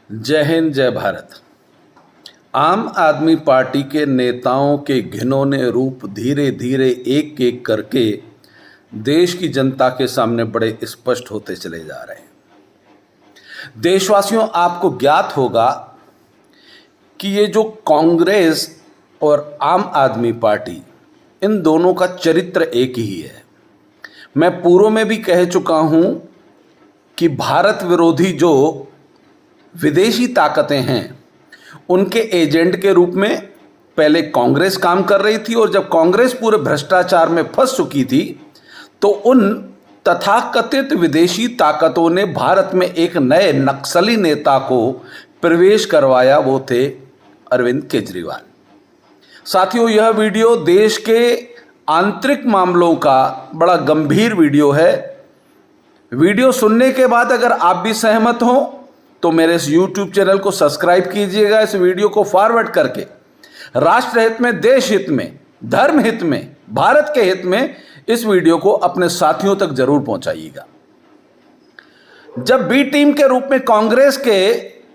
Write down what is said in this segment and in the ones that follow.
जय हिंद, जय भारत। आम आदमी पार्टी के नेताओं के घिनौने रूप धीरे धीरे एक एक करके देश की जनता के सामने बड़े स्पष्ट होते चले जा रहे हैं। देशवासियों, आपको ज्ञात होगा कि ये जो कांग्रेस और आम आदमी पार्टी, इन दोनों का चरित्र एक ही है। मैं पूर्व में भी कह चुका हूं कि भारत विरोधी जो विदेशी ताकतें हैं, उनके एजेंट के रूप में पहले कांग्रेस काम कर रही थी, और जब कांग्रेस पूरे भ्रष्टाचार में फंस चुकी थी तो उन तथाकथित विदेशी ताकतों ने भारत में एक नए नक्सली नेता को प्रवेश करवाया। वो थे अरविंद केजरीवाल। साथियों, यह वीडियो देश के आंतरिक मामलों का बड़ा गंभीर वीडियो है। वीडियो सुनने के बाद अगर आप भी सहमत हो तो मेरे इस YouTube चैनल को सब्सक्राइब कीजिएगा। इस वीडियो को फॉरवर्ड करके राष्ट्र हित में, देश हित में, धर्म हित में, भारत के हित में इस वीडियो को अपने साथियों तक जरूर पहुंचाइएगा। जब बी टीम के रूप में कांग्रेस के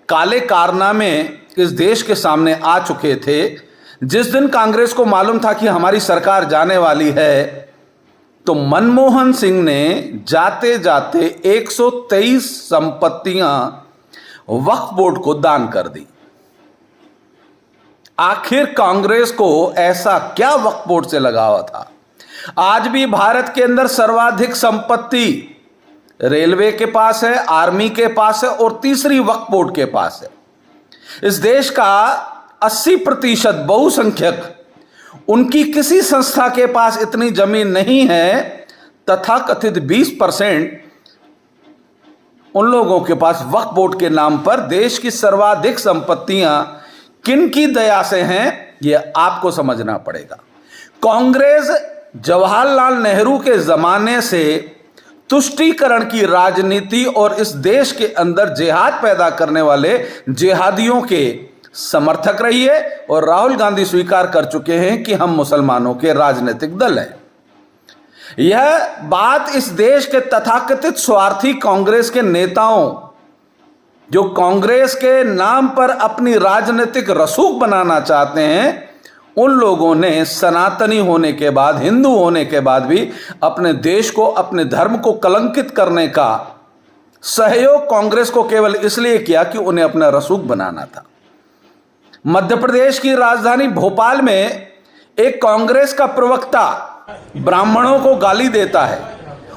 काले कारनामे इस देश के सामने आ चुके थे, जिस दिन कांग्रेस को मालूम था कि हमारी सरकार जाने वाली है, तो मनमोहन सिंह ने जाते जाते 123 संपत्तियां वक्फ बोर्ड को दान कर दी। आखिर कांग्रेस को ऐसा क्या वक्फ बोर्ड से लगा हुआ था? आज भी भारत के अंदर सर्वाधिक संपत्ति रेलवे के पास है, आर्मी के पास है और तीसरी वक्फ बोर्ड के पास है। इस देश का 80% बहुसंख्यक, उनकी किसी संस्था के पास इतनी जमीन नहीं है। तथाकथित 20% उन लोगों के पास वक्फ बोर्ड के नाम पर देश की सर्वाधिक संपत्तियां किन की दया से हैं, यह आपको समझना पड़ेगा। कांग्रेस जवाहरलाल नेहरू के जमाने से तुष्टीकरण की राजनीति और इस देश के अंदर जिहाद पैदा करने वाले जिहादियों के समर्थक रही है, और राहुल गांधी स्वीकार कर चुके हैं कि हम मुसलमानों के राजनीतिक दल हैं। यह बात इस देश के तथाकथित स्वार्थी कांग्रेस के नेताओं, जो कांग्रेस के नाम पर अपनी राजनीतिक रसूख बनाना चाहते हैं, उन लोगों ने सनातनी होने के बाद, हिंदू होने के बाद भी अपने देश को, अपने धर्म को कलंकित करने का सहयोग कांग्रेस को केवल इसलिए किया कि उन्हें अपना रसूख बनाना था। मध्य प्रदेश की राजधानी भोपाल में एक कांग्रेस का प्रवक्ता ब्राह्मणों को गाली देता है,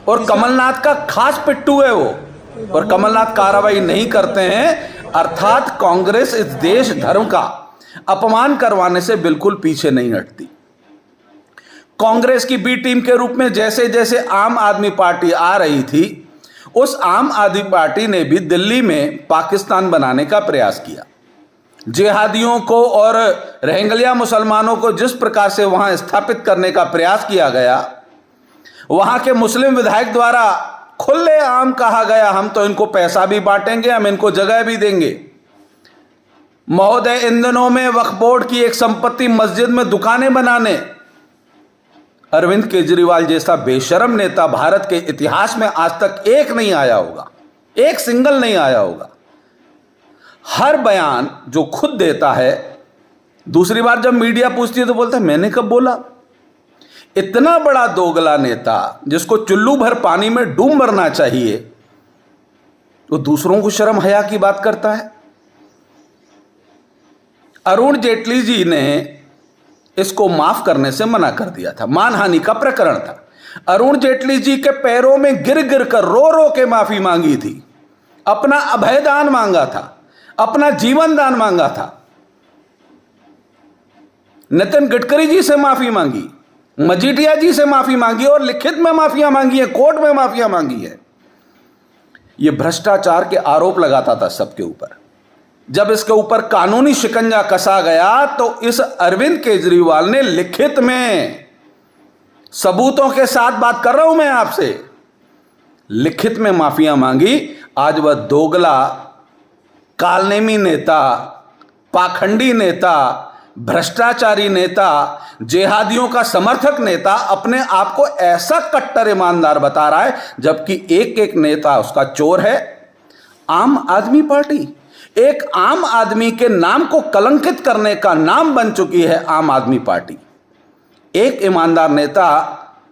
और कमलनाथ का खास पिट्टू है वो, और कमलनाथ कार्रवाई नहीं करते हैं। अर्थात कांग्रेस इस देश धर्म का अपमान करवाने से बिल्कुल पीछे नहीं हटती। कांग्रेस की बी टीम के रूप में जैसे जैसे आम आदमी पार्टी आ रही थी, उस आम आदमी पार्टी ने भी दिल्ली में पाकिस्तान बनाने का प्रयास किया। जिहादियों को और रोहिंग्या मुसलमानों को जिस प्रकार से वहां स्थापित करने का प्रयास किया गया, वहां के मुस्लिम विधायक द्वारा खुलेआम कहा गया, हम तो इनको पैसा भी बांटेंगे, हम इनको जगह भी देंगे। महोदय, इन दिनों में वक्फ बोर्ड की एक संपत्ति मस्जिद में दुकानें बनाने अरविंद केजरीवाल जैसा बेशरम नेता भारत के इतिहास में आज तक एक नहीं आया होगा, एक सिंगल नहीं आया होगा। हर बयान जो खुद देता है, दूसरी बार जब मीडिया पूछती है तो बोलता है मैंने कब बोला। इतना बड़ा दोगला नेता, जिसको चुल्लू भर पानी में डूब मरना चाहिए, वो दूसरों को शर्म हया की बात करता है। अरुण जेटली जी ने इसको माफ करने से मना कर दिया था। मानहानि का प्रकरण था। अरुण जेटली जी के पैरों में गिर गिर कर रो रो के माफी मांगी थी, अपना अभयदान मांगा था, अपना जीवन दान मांगा था। नितिन गडकरी जी से माफी मांगी, मजीठिया जी से माफी मांगी, और लिखित में माफियां मांगी है, कोर्ट में माफियां मांगी है। यह भ्रष्टाचार के आरोप लगाता था सबके ऊपर। जब इसके ऊपर कानूनी शिकंजा कसा गया तो इस अरविंद केजरीवाल ने लिखित में, सबूतों के साथ बात कर रहा हूं मैं आपसे, लिखित में माफियां मांगी। आज वह दोगला, कालनेमी नेता, पाखंडी नेता, भ्रष्टाचारी नेता, जिहादियों का समर्थक नेता अपने आप को ऐसा कट्टर ईमानदार बता रहा है, जबकि एक एक नेता उसका चोर है। आम आदमी पार्टी एक आम आदमी के नाम को कलंकित करने का नाम बन चुकी है आम आदमी पार्टी। एक ईमानदार नेता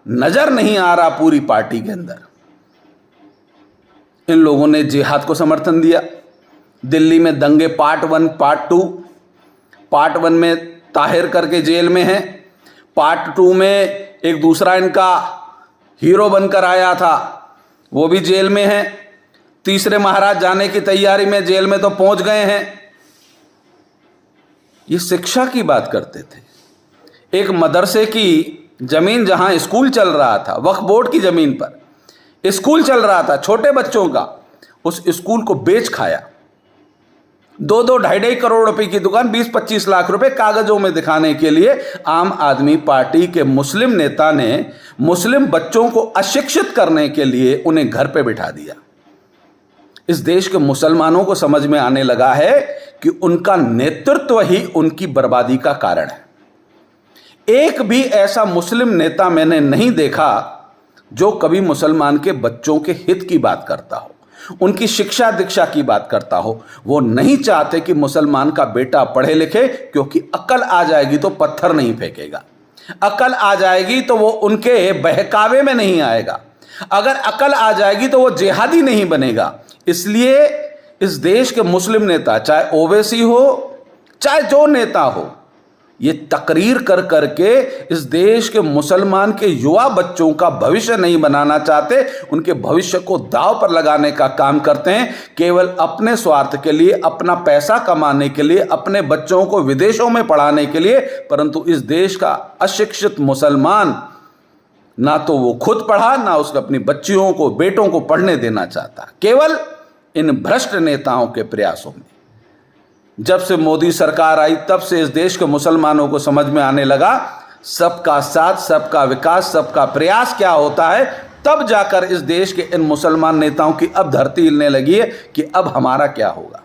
नजर नहीं आ रहा पूरी पार्टी के अंदर। इन लोगों ने जिहाद को समर्थन दिया। दिल्ली में दंगे पार्ट 1 पार्ट 2। पार्ट 1 में ताहिर करके जेल में है, पार्ट 2 में एक दूसरा इनका हीरो बनकर आया था, वो भी जेल में है। तीसरे महाराज जाने की तैयारी में जेल में तो पहुंच गए हैं। ये शिक्षा की बात करते थे। एक मदरसे की जमीन जहां स्कूल चल रहा था, वक्फ बोर्ड की जमीन पर स्कूल चल रहा था छोटे बच्चों का, उस स्कूल को बेच खाया। 2-2, 2.5 करोड़ रुपए की दुकान 20-25 लाख रुपए कागजों में दिखाने के लिए आम आदमी पार्टी के मुस्लिम नेता ने मुस्लिम बच्चों को अशिक्षित करने के लिए उन्हें घर पे बिठा दिया। इस देश के मुसलमानों को समझ में आने लगा है कि उनका नेतृत्व ही उनकी बर्बादी का कारण है। एक भी ऐसा मुस्लिम नेता मैंने नहीं देखा जो कभी मुसलमान के बच्चों के हित की बात करता हो, उनकी शिक्षा दीक्षा की बात करता हो। वो नहीं चाहते कि मुसलमान का बेटा पढ़े लिखे, क्योंकि अकल आ जाएगी तो पत्थर नहीं फेंकेगा, अकल आ जाएगी तो वो उनके बहकावे में नहीं आएगा, अगर अकल आ जाएगी तो वो जिहादी नहीं बनेगा। इसलिए इस देश के मुस्लिम नेता, चाहे ओवैसी हो चाहे जो नेता हो, ये तकरीर कर करके इस देश के मुसलमान के युवा बच्चों का भविष्य नहीं बनाना चाहते, उनके भविष्य को दांव पर लगाने का काम करते हैं, केवल अपने स्वार्थ के लिए, अपना पैसा कमाने के लिए, अपने बच्चों को विदेशों में पढ़ाने के लिए। परंतु इस देश का अशिक्षित मुसलमान ना तो वो खुद पढ़ा, ना उसने अपनी बच्चियों को, बेटों को पढ़ने देना चाहता, केवल इन भ्रष्ट नेताओं के प्रयासों में। जब से मोदी सरकार आई तब से इस देश के मुसलमानों को समझ में आने लगा सबका साथ, सबका विकास, सबका प्रयास क्या होता है। तब जाकर इस देश के इन मुसलमान नेताओं की अब धरती हिलने लगी है कि अब हमारा क्या होगा।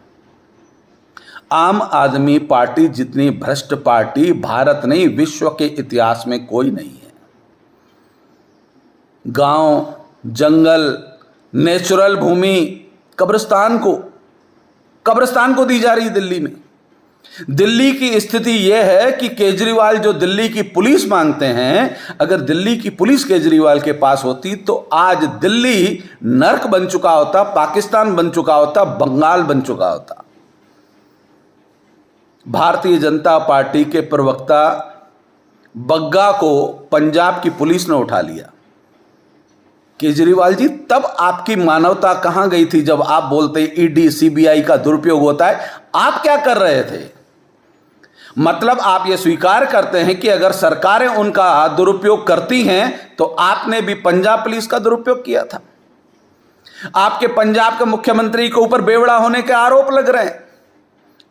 आम आदमी पार्टी जितनी भ्रष्ट पार्टी भारत नहीं, विश्व के इतिहास में कोई नहीं है। गांव, जंगल, नेचुरल भूमि कब्रिस्तान को दी जा रही है दिल्ली में। दिल्ली की स्थिति यह है कि केजरीवाल जो दिल्ली की पुलिस मांगते हैं, अगर दिल्ली की पुलिस केजरीवाल के पास होती तो आज दिल्ली नर्क बन चुका होता, पाकिस्तान बन चुका होता, बंगाल बन चुका होता। भारतीय जनता पार्टी के प्रवक्ता बग्गा को पंजाब की पुलिस ने उठा लिया। केजरीवाल जी, तब आपकी मानवता कहां गई थी जब आप बोलते ईडी सीबीआई का दुरुपयोग होता है? आप क्या कर रहे थे? मतलब आप ये स्वीकार करते हैं कि अगर सरकारें उनका दुरुपयोग करती हैं तो आपने भी पंजाब पुलिस का दुरुपयोग किया था। आपके पंजाब के मुख्यमंत्री के ऊपर बेवड़ा होने के आरोप लग रहे हैं।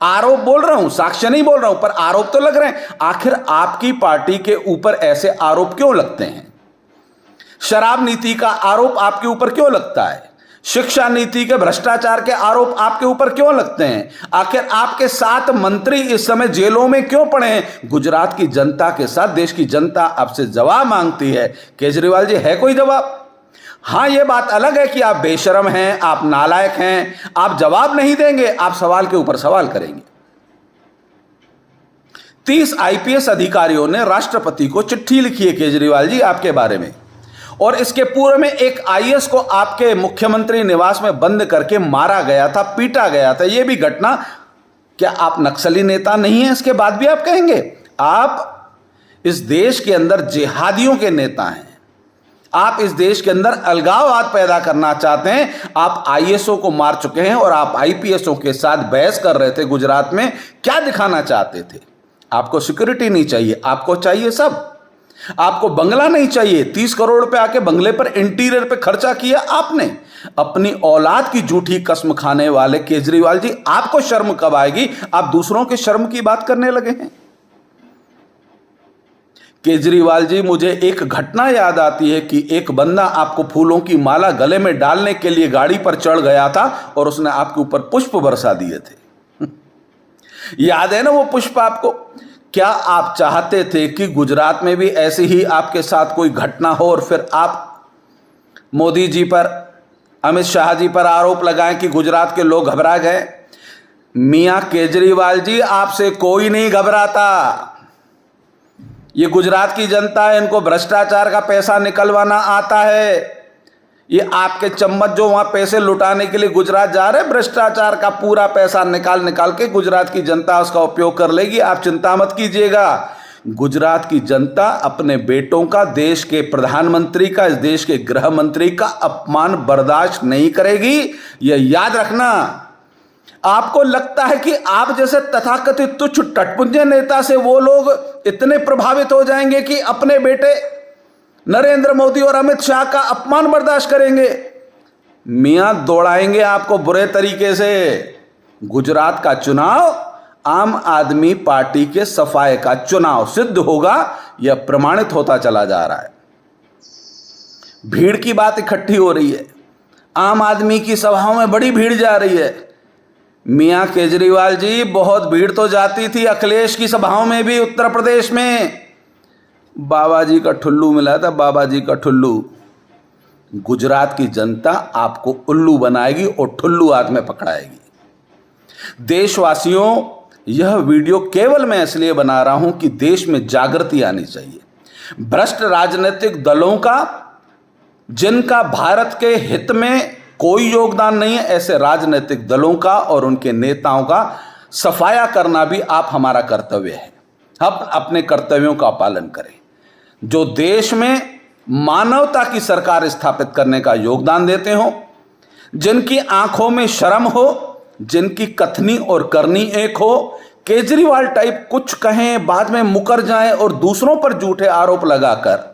आरोप बोल रहा हूं, साक्ष्य नहीं बोल रहा हूं, पर आरोप तो लग रहे हैं। आखिर आपकी पार्टी के ऊपर ऐसे आरोप क्यों लगते हैं? शराब नीति का आरोप आपके ऊपर क्यों लगता है? शिक्षा नीति के भ्रष्टाचार के आरोप आपके ऊपर क्यों लगते हैं? आखिर आपके 7 मंत्री इस समय जेलों में क्यों पड़े हैं? गुजरात की जनता के साथ देश की जनता आपसे जवाब मांगती है। केजरीवाल जी, है कोई जवाब? हां, यह बात अलग है कि आप बेशरम हैं, आप नालायक हैं, आप जवाब नहीं देंगे, आप सवाल के ऊपर सवाल करेंगे। 30 आईपीएस अधिकारियों ने राष्ट्रपति को चिट्ठी लिखी है केजरीवाल जी आपके बारे में, और इसके पूर्व में एक आईएएस को आपके मुख्यमंत्री निवास में बंद करके मारा गया था, पीटा गया था। यह भी घटना, क्या आप नक्सली नेता नहीं हैं? इसके बाद भी आप कहेंगे आप इस देश के अंदर जिहादियों के नेता हैं। आप इस देश के अंदर अलगाववाद पैदा करना चाहते हैं। आप आईएएसओ को मार चुके हैं और आप आईपीएसओ के साथ बहस कर रहे थे गुजरात में। क्या दिखाना चाहते थे? आपको सिक्योरिटी नहीं चाहिए, आपको चाहिए सब। आपको बंगला नहीं चाहिए। 30 करोड़ रुपए आके बंगले पर, इंटीरियर पे खर्चा किया आपने। अपनी औलाद की झूठी कसम खाने वाले केजरीवाल जी, आपको शर्म कब आएगी? आप दूसरों के शर्म की बात करने लगे हैं। केजरीवाल जी, मुझे एक घटना याद आती है कि एक बंदा आपको फूलों की माला गले में डालने के लिए गाड़ी पर चढ़ गया था और उसने आपके ऊपर पुष्प बरसा दिए थे। याद है ना वो पुष्प आपको? क्या आप चाहते थे कि गुजरात में भी ऐसी ही आपके साथ कोई घटना हो और फिर आप मोदी जी पर, अमित शाह जी पर आरोप लगाएं कि गुजरात के लोग घबरा गए? मियां केजरीवाल जी, आपसे कोई नहीं घबराता। ये गुजरात की जनता है, इनको भ्रष्टाचार का पैसा निकलवाना आता है। ये आपके चम्मच जो वहां पैसे लुटाने के लिए गुजरात जा रहे हैं, भ्रष्टाचार का पूरा पैसा निकाल निकाल के गुजरात की जनता उसका उपयोग कर लेगी। आप चिंता मत कीजिएगा। गुजरात की जनता अपने बेटों का, देश के प्रधानमंत्री का, इस देश के गृह मंत्री का अपमान बर्दाश्त नहीं करेगी। यह याद रखना। आपको लगता है कि आप जैसे तथाकथित तुच्छ टटपुंजे नेता से वो लोग इतने प्रभावित हो जाएंगे कि अपने बेटे नरेंद्र मोदी और अमित शाह का अपमान बर्दाश्त करेंगे? मियां, दौड़ाएंगे आपको बुरे तरीके से। गुजरात का चुनाव आम आदमी पार्टी के सफाए का चुनाव सिद्ध होगा, यह प्रमाणित होता चला जा रहा है। भीड़ की बात इकट्ठी हो रही है, आम आदमी की सभाओं में बड़ी भीड़ जा रही है। मियां केजरीवाल जी, बहुत भीड़ तो जाती थी अखिलेश की सभाओं में भी उत्तर प्रदेश में। बाबा जी का ठुल्लू मिला था, बाबा जी का ठुल्लू। गुजरात की जनता आपको उल्लू बनाएगी और ठुल्लू हाथ में पकड़ाएगी। देशवासियों, यह वीडियो केवल मैं इसलिए बना रहा हूं कि देश में जागृति आनी चाहिए। भ्रष्ट राजनीतिक दलों का, जिनका भारत के हित में कोई योगदान नहीं है, ऐसे राजनीतिक दलों का और उनके नेताओं का सफाया करना भी आप हमारा कर्तव्य है। हम अपने कर्तव्यों का पालन करें। जो देश में मानवता की सरकार स्थापित करने का योगदान देते हो, जिनकी आंखों में शर्म हो, जिनकी कथनी और करनी एक हो। केजरीवाल टाइप कुछ कहें, बाद में मुकर जाएं और दूसरों पर झूठे आरोप लगाकर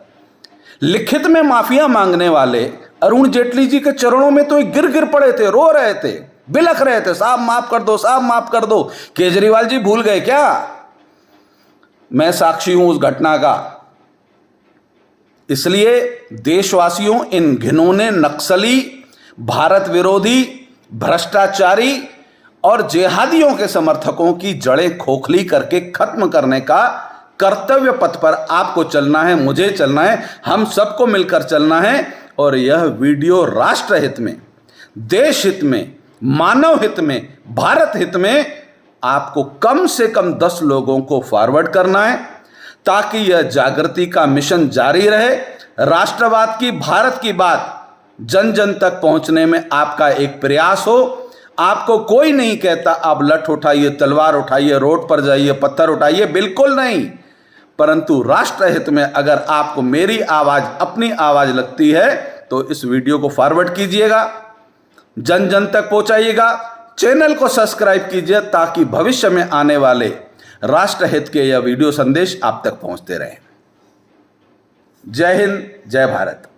लिखित में माफिया मांगने वाले अरुण जेटली जी के चरणों में तो गिर गिर पड़े थे, रो रहे थे, बिलख रहे थे, साहब माफ कर दो, साहब माफ कर दो। केजरीवाल जी भूल गए क्या? मैं साक्षी हूं उस घटना का। इसलिए देशवासियों, इन घिनौने नक्सली, भारत विरोधी, भ्रष्टाचारी और जिहादियों के समर्थकों की जड़ें खोखली करके खत्म करने का कर्तव्य पथ पर आपको चलना है, मुझे चलना है, हम सबको मिलकर चलना है। और यह वीडियो राष्ट्र हित में, देश हित में, मानव हित में, भारत हित में आपको कम से कम 10 लोगों को फॉरवर्ड करना है, ताकि यह जागृति का मिशन जारी रहे। राष्ट्रवाद की, भारत की बात जन जन तक पहुंचने में आपका एक प्रयास हो। आपको कोई नहीं कहता आप लठ उठाइए, तलवार उठाइए, रोड पर जाइए, पत्थर उठाइए, बिल्कुल नहीं। परंतु राष्ट्र हित में अगर आपको मेरी आवाज अपनी आवाज लगती है तो इस वीडियो को फॉरवर्ड कीजिएगा, जन जन तक पहुंचाइएगा, चैनल को सब्सक्राइब कीजिए, ताकि भविष्य में आने वाले राष्ट्र हित के यह वीडियो संदेश आप तक पहुंचते रहें। जय हिंद, जय भारत।